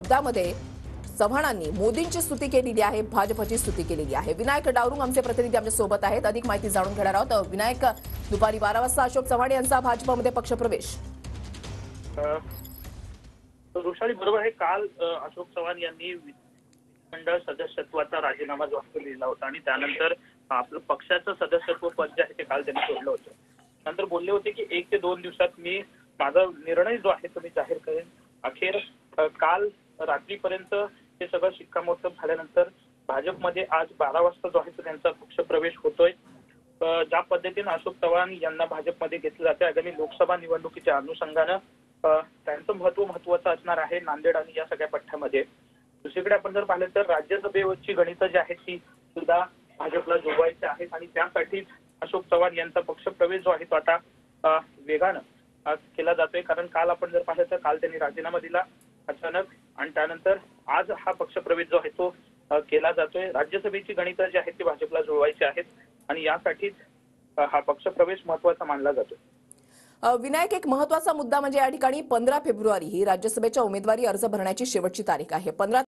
मुद्द्यामध्ये चव्हाणांनी मोदींची स्तुती केलेली आहे, भाजपची स्तुती केलेली आहे। विनायक डावरुंग आमचे प्रतिनिधी आमच्या सोबत आहेत, अधिक माहिती जाणून घेणार आहोत। विनायक, दुपारी 12 वाजता अशोक चव्हाण यांचा भाजपमध्ये पक्षप्रवेश। वृषाली बरोबर आहे। काल अशोक चव्हाण यांनी विधिमंडळ सदस्यत्वाचा राजीनामा जो दिला होता आणि त्यानंतर आपलं पक्षाचं सदस्यत्व पद जे आहे ते काल त्यांनी सोडलं होतं। नंतर बोलले होते की 1 ते 2 दिवसात मी माझा निर्णय जो आहे तो मी जाहीर करेन। अखेर काल रात्रीपर्यंत हे सगळं शिक्कामोर्तब झाल्यानंतर भाजपमध्ये आज 12 वाजता जो आहे तो त्यांचा पक्षप्रवेश होतोय। ज्या पद्धतीने अशोक चव्हाण यांना भाजपमध्ये घेतलं जाते आगामी लोकसभा निवडणुकीच्या अनुषंगानं त्यांचं महत्वाचं असणार आहे नांदेड आणि या सगळ्या पट्ट्यामध्ये। दुसरीकडे आपण जर पाहिलं तर राज्यसभेवरची गणितं जी आहेत ती सुद्धा भाजपला जोडवायची आहेत आणि त्यासाठी अशोक चव्हाण यांचा पक्षप्रवेश जो आहे तो आता वेगानं केला जातोय। कारण काल आपण जर पाहिलं तर काल त्यांनी राजीनामा दिला अचानक आणि त्यानंतर आज हा पक्षप्रवेश जो आहे तो केला जातोय। राज्यसभेची गणितं जी आहेत ती भाजपला जुळवायची आहेत आणि यासाठीच हा पक्षप्रवेश महत्वाचा मानला जातो। विनायक, एक महत्वाचा मुद्दा म्हणजे या ठिकाणी 15 फेब्रुवारी ही राज्यसभेच्या उमेदवारी अर्ज भरण्याची शेवटची तारीख आहे। 15